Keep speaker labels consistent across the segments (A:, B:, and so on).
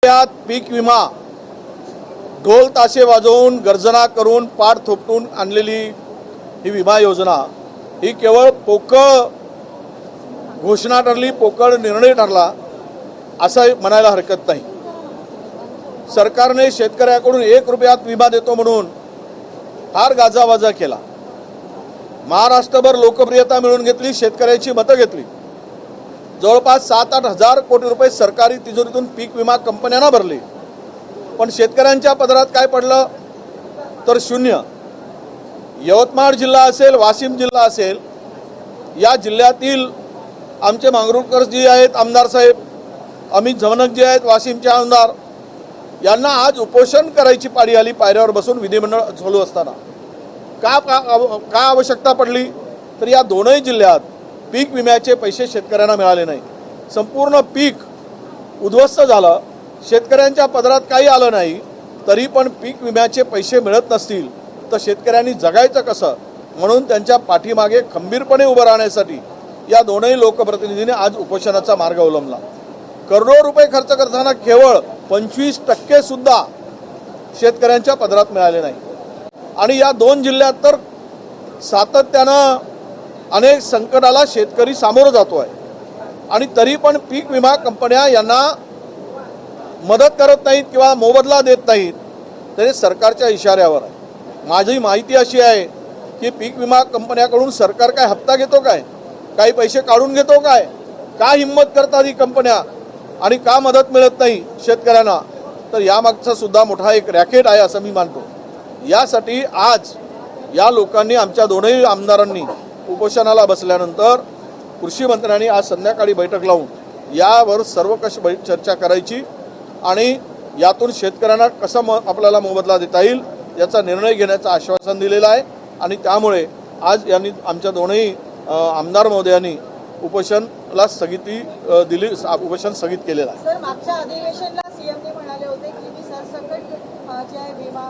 A: यात पीक विमा ढोल ताशे वाजवून गर्जना करून पाठ थोपटून आणलेली ही विमा योजना ही केवळ पोकळ घोषणा ठरली, पोकळ निर्णय ठरला असं म्हणायला हरकत नाही। सरकारने शेतकऱ्याकडून 1 रुपयात विमा देतो म्हणून फार गाजावाजा केला, महाराष्ट्रभर लोकप्रियता मिळवून घेतली, शेतकऱ्याची मतं घेतली। जवळपास 7-8 हजार कोटी रुपये सरकारी तिजोरीतून पीक विमा कंपन्यांना भरले, पण शेतकऱ्यांच्या पदरात काय पडलं तर शून्य। यवतमाळ जिल्हा असेल, वाशिम जिल्हा असेल, या जिल्ह्यातील आमचे मांगरूळकर जी आहेत आमदार साहेब, अमित झवनक जी आहेत वाशिमचे आमदार, यांना आज उपोषण करायची पाळी आली पायऱ्यावर बसून विधिमंडळ चालू असताना। का आवश्यकता पडली तर या दोनही जिल्ह्यात पीक विम्याचे पैसे शेतकऱ्यांना मिळाले नाही। संपूर्ण पीक उद्ध्वस्त झालं, शेतकऱ्यांच्या पदरात काही आलं नाही, तरी पण पीक विम्याचे पैसे मिळत नसतील तर शेतकऱ्यांनी जगायचं कसं, म्हणून त्यांच्या पाठीमागे खंबीरपणे उभं राहण्यासाठी या दोनही लोकप्रतिनिधींनी आज उपोषणाचा मार्ग अवलंबला। करोडो रुपये खर्च करताना केवळ 25% सुद्धा शेतकऱ्यांच्या पदरात मिळाले नाही। आणि या दोन जिल्ह्यात तर सातत्यानं अनेक संकटाला शेतकरी सामोरं जातो आहे, आणि तरी पण पीक विमा कंपन्या यांना मदत करत नाहीत किंवा मोबदला देत नाहीत, तरी सरकारच्या इशाऱ्यावर आहे। माझी माहिती अशी आहे की पीक विमा कंपन्याकडून सरकार काय हप्ता घेतो, काय काही पैसे काढून घेतो, काय का हिंमत करतात ही कंपन्या आणि का मदत मिळत नाही शेतकऱ्यांना, तर यामागचा सुद्धा मोठा एक रॅकेट आहे असं मी मानतो। यासाठी आज या लोकांनी, आमच्या दोनही आमदारांनी उपोषणाला बसल्यानंतर कृषी मंत्र्यांनी आज संध्याकाळी बैठक लावून यावर सर्वकष चर्चा करायची आणि यातून शेतकऱ्यांना कसं आपल्याला मोबदला देता येईल याचा निर्णय घेण्याचं आश्वासन दिलेलं आहे। आणि त्यामुळे आज यांनी आमच्या दोनही आमदार महोदयांनी उपोषणाला स्थगिती दिली, उपोषण स्थगित केलेलं आहे।
B: सर, मागच्या अधिवेशनाला सीएमने म्हणाले होते की मी सरसकट जे आहे विमा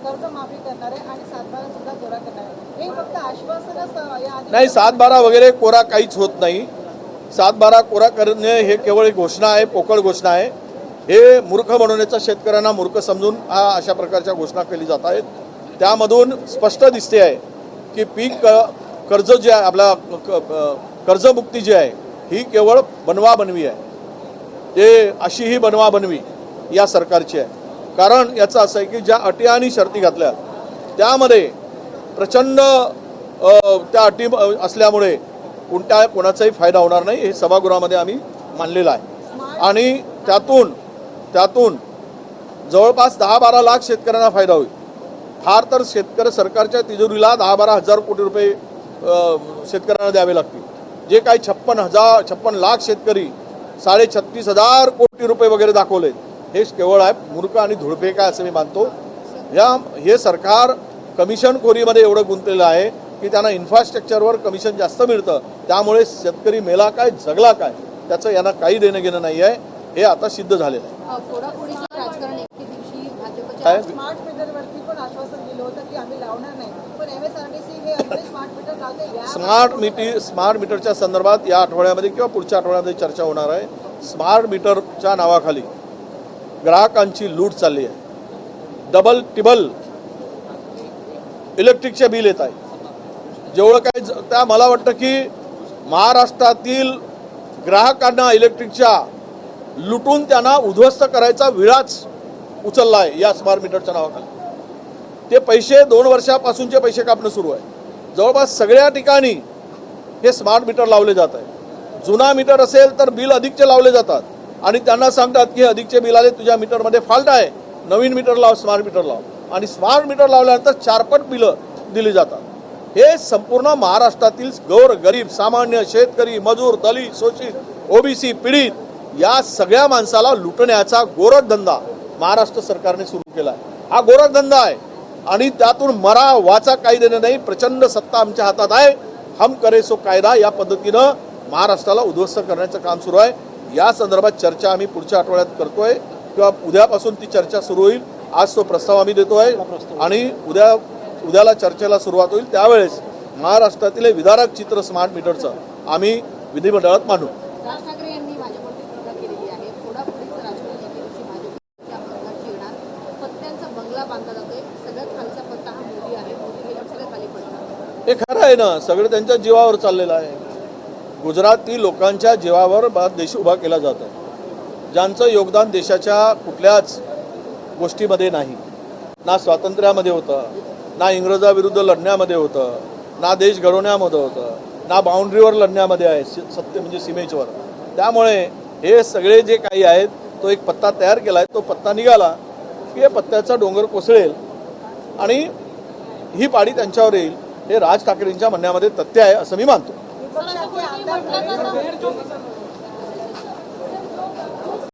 B: कर्जमाफी करणार आहे आणि 7/12 सुद्धा कोरा करणार आहे। हे फक्त आश्वासनच
A: नाही, 7/12 वगैरे कोरा काहीच होत नाही। 7/12 कोरा करणे हे केवळ एक घोषणा आहे, पोकळ घोषणा आहे। हे मूर्ख बनवण्याचा, शेतकऱ्यांना मूर्ख समजून अशा प्रकारच्या घोषणा केली जात आहेत। त्यामधून स्पष्ट दिसते आहे की पीक कर्ज जे आहे, आपला कर्जमुक्ती जी आहे ही केवळ बनवाबनवी आहे, ते अशी ही बनवाबनवी या सरकारची आहे। कारण याचं असं आहे की ज्या अटी आणि शर्ती घातल्या त्यामध्ये प्रचंड त्या अटी असल्यामुळे कोणाचाही फायदा होणार नाही, हे सभागृहामध्ये आम्ही मानलेलं आहे। आणि त्यातून जवळपास 10-12 लाख शेतकऱ्यांना फायदा होईल। फार तर सरकारच्या तिजोरीला 10-12 हजार कोटी रुपये शेतकऱ्यांना द्यावे लागतील। जे काही 56 लाख शेतकरी 36.5 हजार कोटी रुपये वगैरे दाखवले, हे केवळ आहे मूर्ख आणि धुळपे काय असं मी मानतो। हे सरकार कमिशनखोरीमध्ये एवढं गुंतलेलं आहे की त्यांना इन्फ्रास्ट्रक्चरवर कमिशन जास्त मिळतं, त्यामुळे शेतकरी मेला काय जगला काय त्याचं यांना काही देणं घेणं नाही आहे, हे आता सिद्ध झालेलं आहे।
B: स्मार्ट मीटरवरती पण आश्वासन दिलं होतं की आम्ही लावणार नाही, पण एमएसआरटीसी हे स्मार्ट मीटर लावते।
A: स्मार्ट मीटरच्या संदर्भात या आठवड्यामध्ये किंवा पुढच्या आठवड्यामध्ये चर्चा होणार आहे। स्मार्ट मीटरच्या नावाखाली ग्राहकांची लूट चालली आहे, डबल टिबल इलेक्ट्रिकचे बिल येत आहे। जेवढं काही त्या मला वाटतं की महाराष्ट्रातील ग्राहकांना इलेक्ट्रिकच्या लुटून त्यांना उद्ध्वस्त करायचा विळाच उचलला आहे या स्मार्ट मीटरच्या नावाखाली। ते पैसे 2 वर्षापासूनचे पैसे कापणं सुरू आहे। जवळपास सगळ्या ठिकाणी हे स्मार्ट मीटर लावले जात आहे। जुना मीटर असेल तर बिल अधिकचे लावले जातात आणि त्यांना सांगतात की हे बिल आले, तुझ्या मीटरमध्ये फॉल्ट आहे, नवीन मीटर लाव, स्मार्ट मीटर लाव, आणि स्मार्ट मीटर लावल्यानंतर 4 पट बिलं दिली जातात। हे संपूर्ण महाराष्ट्रातील गरीब सामान्य शेतकरी, मजूर, दलित, शोषित, ओबीसी, पीडित या सगळ्या माणसाला लुटण्याचा गोरखधंदा महाराष्ट्र सरकारने सुरू केला आहे। हा गोरखधंदा आहे आणि त्यातून मरा वाचा काही देणं नाही। प्रचंड सत्ता आमच्या हातात आहे, हम करे सो कायदा या पद्धतीनं महाराष्ट्राला उद्ध्वस्त करण्याचं काम सुरू आहे। या संदर्भात चर्चा आम्ही पुढच्या आठवड्यात करतोय किंवा उद्यापासून ती चर्चा सुरू होईल। आज तो प्रस्ताव आम्ही देतोय आणि उद्याला चर्चेला सुरुवात होईल, त्यावेळेस महाराष्ट्रातील विदारक चित्र स्मार्ट मीटरचं आम्ही विधिमंडळात मांडू।
C: बांधला जातोय. सगळ्यात खालचा पत्ता हा मोदी आहे. मोदी हे सगळ्यात खाली पडतात.
A: हे खरं आहे ना, सगळं त्यांच्या जीवावर चाललेलं आहे. गुजराती लोकांच्या जीवावर देश उभा केला जात आहे. ज्यांचं योगदान देशाच्या कुठल्याच गोष्टीमध्ये नाही, ना स्वातंत्र्यामध्ये होतं, ना इंग्रजाविरुद्ध लढण्यामध्ये होतं, ना देश घडवण्यामध्ये होतं, ना बाउंड्रीवर लढण्यामध्ये आहे, सत्य म्हणजे सीमेच्यावर. त्यामुळे हे सगळे जे काही आहेत, तो एक पत्ता तयार केला आहे. तो पत्ता निघाला की हे पत्त्याचा डोंगर कोसळेल आणि ही पाडी त्यांच्यावर येईल. हे राज ठाकरेंच्या म्हणण्यामध्ये तथ्य आहे असं मी मानतो.
B: विपक्षाचे आमदार